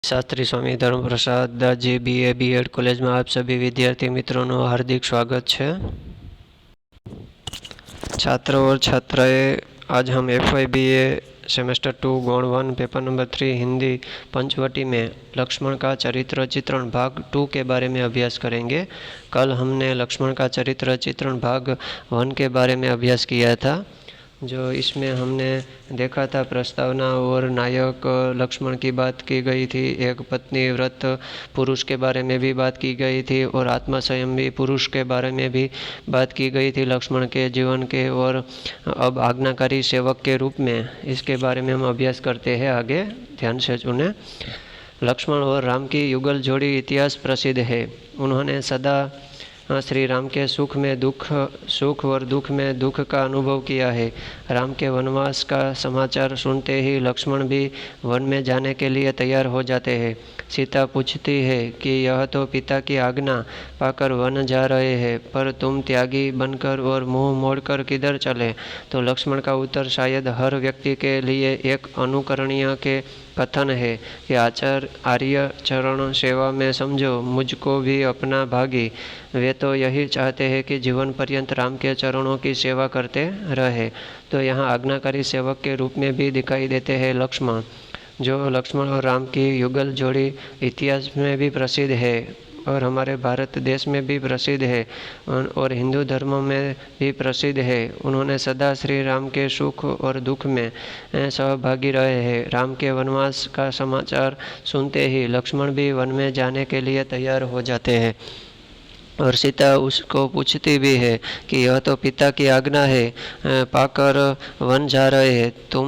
शास्त्री स्वामी धर्मप्रसाद दास BA B.Ed college में आप सभी विद्यार्थी मित्रों નું हार्दिक स्वागत है। छात्रों और छात्राएं, आज हम FY BA सेमेस्टर 2 गौण 1 पेपर नंबर 3 हिंदी पंचवटी में लक्ष्मण का चरित्र चित्रण भाग 2 के बारे में अभ्यास करेंगे। कल हमने लक्ष्मण का चरित्र चित्रण भाग 1 के बारे में अभ्यास किया था, जो इसमें हमने देखा था प्रस्तावना और नायक लक्ष्मण की बात की गई थी। एक पत्नी व्रत पुरुष के बारे में भी बात की गई थी और आत्मसंयमी पुरुष के बारे में भी बात की गई थी लक्ष्मण के जीवन के। और अब आज्ञाकारी सेवक के रूप में इसके बारे में हम अभ्यास करते हैं। आगे ध्यान से सुने। लक्ष्मण और राम की युगल जोड़ी इतिहास प्रसिद्ध है। उन्होंने सदा श्री राम के सुख और दुख में दुख का अनुभव किया है। राम के वनवास का समाचार सुनते ही लक्ष्मण भी वन में जाने के लिए तैयार हो जाते हैं। सीता पूछती है कि यह तो पिता की आज्ञा पाकर वन जा रहे हैं, पर तुम त्यागी बनकर और मुंह मोड़कर किधर चले? तो लक्ष्मण का उत्तर शायद हर व्यक्ति के लिए एक अनुकरणीय के कथन है कि आर्य चरण सेवा में समझो मुझको भी अपना भागी। वे तो यही चाहते हैं कि जीवन पर्यंत राम के चरणों की सेवा करते रहे। तो यहाँ आज्ञाकारी सेवक के रूप में भी दिखाई देते हैं लक्ष्मण, जो लक्ष्मण और राम की युगल जोड़ी इतिहास में भी प्रसिद्ध है और हमारे भारत देश में भी प्रसिद्ध है और हिंदू धर्म में भी प्रसिद्ध है। उन्होंने सदा श्री राम के सुख और दुख में सहभागी रहे हैं। राम के वनवास का समाचार सुनते ही लक्ष्मण भी वन में जाने के लिए तैयार हो जाते हैं और सीता उसको पूछती भी है कि यह तो पिता की आज्ञा है, पाकर वन जा रहे हैं, तुम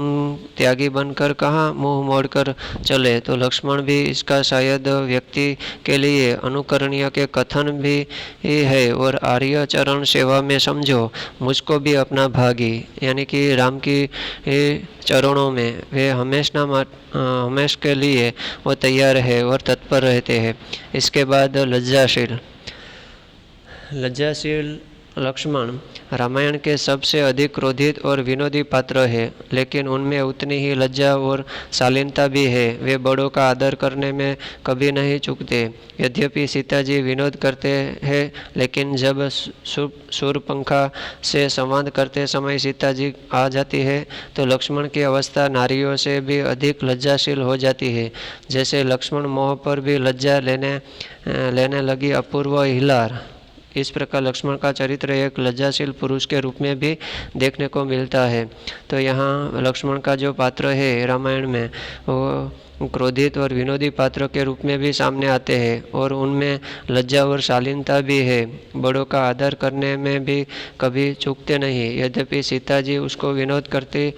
त्यागी बनकर कहाँ मुंह मोड़कर चले? तो लक्ष्मण भी इसका शायद व्यक्ति के लिए अनुकरणीय के कथन भी है और आर्य चरण सेवा में समझो मुझको भी अपना भागी, यानी कि राम की चरणों में वे हमेशा के लिए वो तैयार है और तत्पर रहते हैं। इसके बाद लज्जाशील लक्ष्मण रामायण के सबसे अधिक क्रोधित और विनोदी पात्र है, लेकिन उनमें उतनी ही लज्जा और शालीनता भी है। वे बड़ों का आदर करने में कभी नहीं चूकते। यद्यपि सीता जी विनोद करते हैं, लेकिन जब शूर्पणखा से संवाद करते समय सीता जी आ जाती है तो लक्ष्मण की अवस्था नारियों से भी अधिक लज्जाशील हो जाती है। जैसे लक्ष्मण मोह पर भी लज्जा लेने लगी अपूर्व हिलार। इस प्रकार लक्ष्मण का चरित्र एक लज्जाशील पुरुष के रूप में भी देखने को मिलता है। तो यहाँ लक्ष्मण का जो पात्र है रामायण में, वो क्रोधित और विनोदी पात्र के रूप में भी सामने आते हैं और उनमें लज्जा और शालीनता भी है। बड़ों का आदर करने में भी कभी चूकते नहीं। यद्यपि सीता जी उसको विनोद करती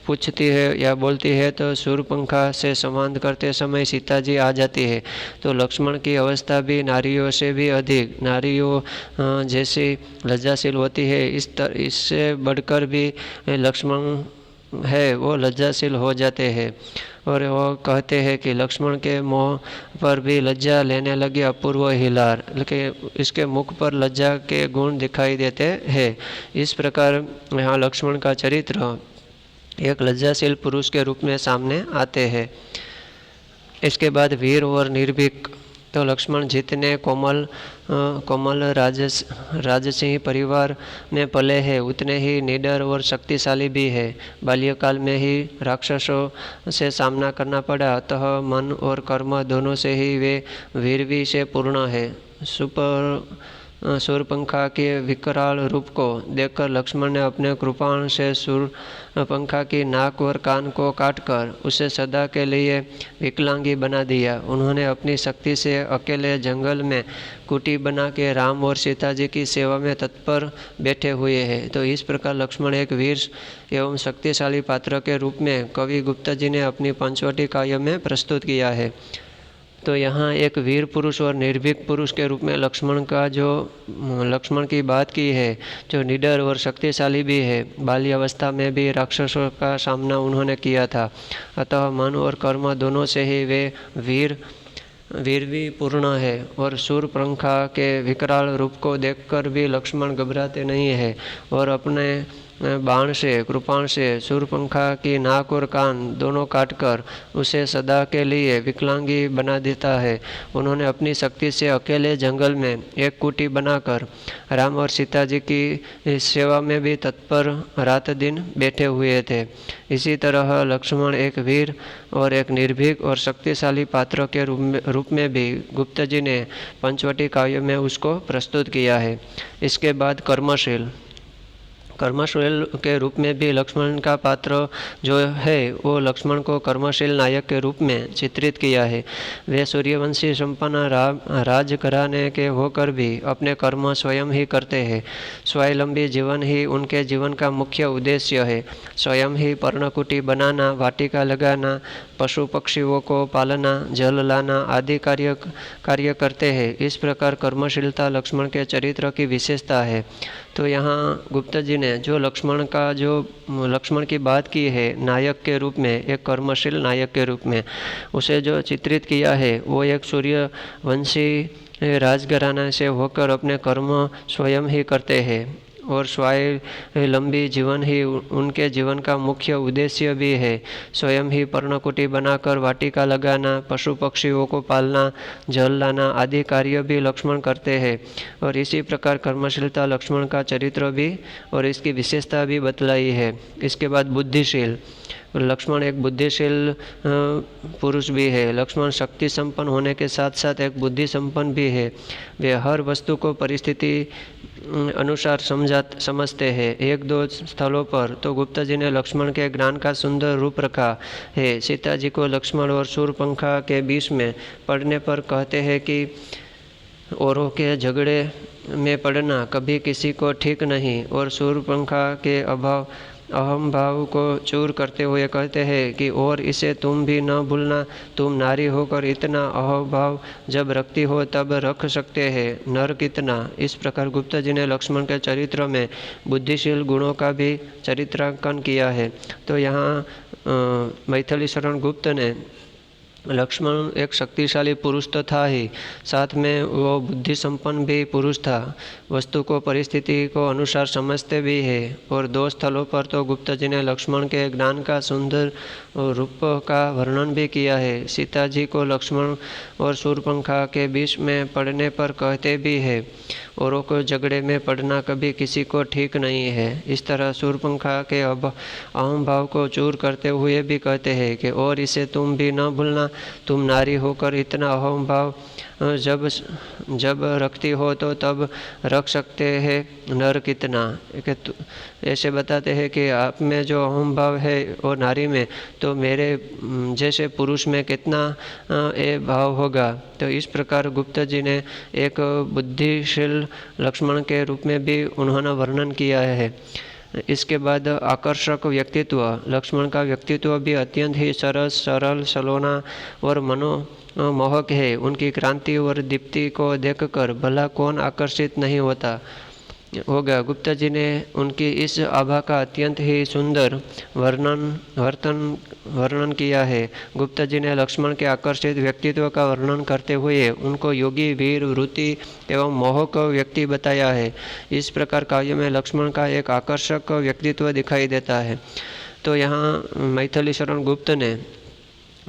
पूछती है या बोलती है तो शूर्पणखा से संवाद करते समय सीता जी आ जाती है। तो लक्ष्मण की अवस्था भी नारियों से भी अधिक, नारियों जैसी लज्जाशील होती है, इससे बढ़कर भी लक्ष्मण है वो लज्जाशील हो जाते हैं। और वो कहते हैं कि लक्ष्मण के मोह पर भी लज्जा लेने लगी अपूर्व हिलार, लेकिन इसके मुख पर लज्जा के गुण दिखाई देते हैं। इस प्रकार यहाँ लक्ष्मण का चरित्र एक लज्जाशील पुरुष के रूप में सामने आते हैं। इसके बाद वीर और निर्भीक। तो लक्ष्मण जितने कोमल राजसिंह परिवार में पले हैं, उतने ही निडर और शक्तिशाली भी है। बाल्यकाल में ही राक्षसों से सामना करना पड़ा, अतः मन और कर्म दोनों से ही वे वीरवी से पूर्ण है। शूर्पणखा के विकराल रूप को देखकर लक्ष्मण ने अपने कृपाण से शूर्पणखा की नाक और कान को काटकर उसे सदा के लिए विकलांगी बना दिया। उन्होंने अपनी शक्ति से अकेले जंगल में कुटी बना के राम और सीता जी की सेवा में तत्पर बैठे हुए हैं। तो इस प्रकार लक्ष्मण एक वीर एवं शक्तिशाली पात्र के रूप में कवि गुप्ता जी ने अपनी पंचवटी काव्य में प्रस्तुत किया है। तो यहाँ एक वीर पुरुष और निर्भीक पुरुष के रूप में लक्ष्मण की बात की है, जो निडर और शक्तिशाली भी है। बाल्यावस्था में भी राक्षसों का सामना उन्होंने किया था, अतः मन और कर्म दोनों से ही वे वीर भी पूर्ण है। और शूर्पणखा के विकराल रूप को देखकर भी लक्ष्मण घबराते नहीं है और अपने बाण से कृपाण से शूरपंखा की नाक और कान दोनों काटकर उसे सदा के लिए विकलांगी बना देता है। उन्होंने अपनी शक्ति से अकेले जंगल में एक कुटी बनाकर राम और सीता जी की सेवा में भी तत्पर रात दिन बैठे हुए थे। इसी तरह लक्ष्मण एक वीर और एक निर्भीक और शक्तिशाली पात्र के रूप में भी गुप्त जी ने पंचवटी काव्य में उसको प्रस्तुत किया है। इसके बाद कर्मशील के रूप में भी लक्ष्मण का पात्र जो है वो लक्ष्मण को कर्मशील नायक के रूप में चित्रित किया है। वे सूर्यवंशी संपन्न राजघराने के होकर भी अपने कर्म स्वयं ही करते हैं। स्वावलंबी जीवन ही उनके जीवन का मुख्य उद्देश्य है। स्वयं ही पर्णकुटी बनाना, वाटिका लगाना, पशु पक्षियों को पालना, जल लाना आदि कार्य करते हैं। इस प्रकार कर्मशीलता लक्ष्मण के चरित्र की विशेषता है। तो यहाँ गुप्त जी ने जो लक्ष्मण की बात की है नायक के रूप में, एक कर्मशील नायक के रूप में, उसे जो चित्रित किया है वो एक सूर्यवंशी राजघराना से होकर अपने कर्म स्वयं ही करते हैं और स्वावलंबी जीवन ही उनके जीवन का मुख्य उद्देश्य भी है। स्वयं ही पर्णकुटी बनाकर वाटिका लगाना, पशु पक्षियों को पालना, जल लाना आदि कार्य भी लक्ष्मण करते हैं। और इसी प्रकार कर्मशीलता लक्ष्मण का चरित्र भी और इसकी विशेषता भी बतलाई है। इसके बाद बुद्धिशील, लक्ष्मण एक बुद्धिशील पुरुष भी है। लक्ष्मण शक्ति संपन्न होने के साथ साथ एक बुद्धि संपन्न भी है। वे हर वस्तु को परिस्थिति अनुसार समझते हैं। एक दो स्थलों पर तो गुप्ता जी ने लक्ष्मण के ज्ञान का सुंदर रूप रखा है। सीता जी को लक्ष्मण और शूरपंखा के बीच में पड़ने पर कहते हैं कि औरों के झगड़े में पड़ना कभी किसी को ठीक नहीं, और शूरपंखा के अहम भाव को चूर करते हुए कहते हैं कि और इसे तुम भी न भूलना, तुम नारी होकर इतना अहम भाव जब रखती हो तब रख सकते हैं नर कितना। इस प्रकार गुप्त जी ने लक्ष्मण के चरित्र में बुद्धिशील गुणों का भी चरित्रांकन किया है। तो यहाँ मैथिली शरण गुप्त ने लक्ष्मण एक शक्तिशाली पुरुष तो था ही, साथ में वो बुद्धि संपन्न भी पुरुष था। वस्तु को परिस्थिति को अनुसार समझते भी है। और दो स्थलों पर तो गुप्त जी ने लक्ष्मण के ज्ञान का सुंदर रूप का वर्णन भी किया है। सीता जी को लक्ष्मण और शूरपंखा के बीच में पड़ने पर कहते भी है औरों को झगड़े में पड़ना कभी किसी को ठीक नहीं है। इस तरह शूरपंखा के अहम भाव को चूर करते हुए भी कहते हैं कि और इसे तुम भी न भूलना, तुम नारी होकर इतना अहम भाव जब रखती हो तो तब रख सकते हैं नर कितना। ऐसे बताते हैं कि आप में जो अहम भाव है और नारी में, तो मेरे जैसे पुरुष में कितना ये भाव होगा। तो इस प्रकार गुप्त जी ने एक बुद्धिशील लक्ष्मण के रूप में भी उन्होंने वर्णन किया है। इसके बाद आकर्षक व्यक्तित्व, लक्ष्मण का व्यक्तित्व भी अत्यंत ही सरल सलोना और मनोमोहक है। उनकी क्रांति और दीप्ति को देखकर भला कौन आकर्षित नहीं होगा। गुप्ता जी ने उनकी इस आभा का अत्यंत ही सुंदर वर्णन किया है। गुप्ता जी ने लक्ष्मण के आकर्षित व्यक्तित्व का वर्णन करते हुए उनको योगी, वीर, वृत्ति एवं मोहक व्यक्ति बताया है। इस प्रकार काव्य में लक्ष्मण का एक आकर्षक व्यक्तित्व दिखाई देता है। तो यहाँ मैथिली शरण गुप्त ने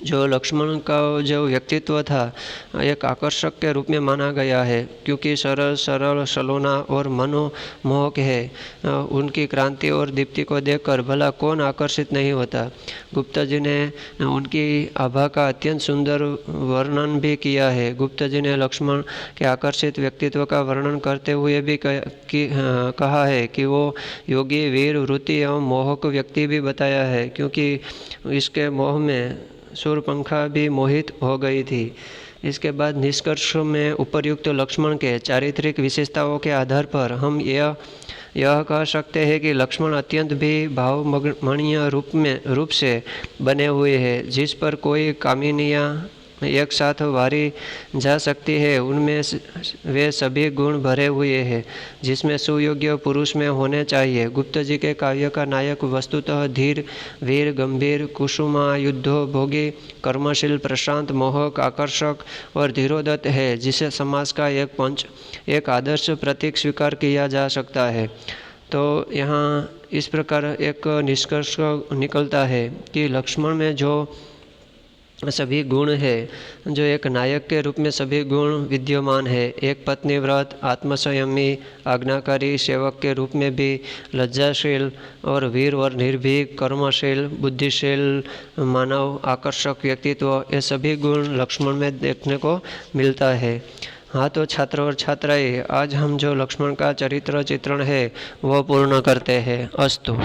जो लक्ष्मण का जो व्यक्तित्व था एक आकर्षक के रूप में माना गया है, क्योंकि सरल सलोना और मनोमोहक है। उनकी क्रांति और दीप्ति को देखकर भला कौन आकर्षित नहीं होता। गुप्ता जी ने उनकी आभा का अत्यंत सुंदर वर्णन भी किया है। गुप्ता जी ने लक्ष्मण के आकर्षित व्यक्तित्व का वर्णन करते हुए भी कहा है कि वो योगी, वीर, वृत्ति एवं मोहक व्यक्ति भी बताया है, क्योंकि इसके मोह में शूरपंखा भी मोहित हो गई थी। इसके बाद निष्कर्ष में उपर्युक्त लक्ष्मण के चारित्रिक विशेषताओं के आधार पर हम यह कह सकते हैं कि लक्ष्मण अत्यंत भी भावमणीय रूप से बने हुए हैं, जिस पर कोई कामिनियाँ एक साथ वारी जा सकती है। उनमें वे सभी गुण भरे हुए हैं जिसमें सुयोग्य पुरुष में होने चाहिए। गुप्त जी के काव्य का नायक वस्तुतः धीर, वीर, गंभीर, कुसुमा, युद्धो, भोगी, कर्मशील, प्रशांत, मोहक, आकर्षक और धीरोदत्त है, जिसे समाज का एक आदर्श प्रतीक स्वीकार किया जा सकता है। तो यहाँ इस प्रकार एक निष्कर्ष निकलता है कि लक्ष्मण में जो सभी गुण है, जो एक नायक के रूप में सभी गुण विद्यमान है, एक पत्नीव्रत, आत्मसंयमी, आज्ञाकारी, सेवक के रूप में भी लज्जाशील और वीर और निर्भीक, कर्मशील, बुद्धिशील, मानव, आकर्षक व्यक्तित्व, ये सभी गुण लक्ष्मण में देखने को मिलता है। हाँ, तो छात्र और छात्राएं, आज हम जो लक्ष्मण का चरित्र चित्रण है वो पूर्ण करते हैं। अस्तु।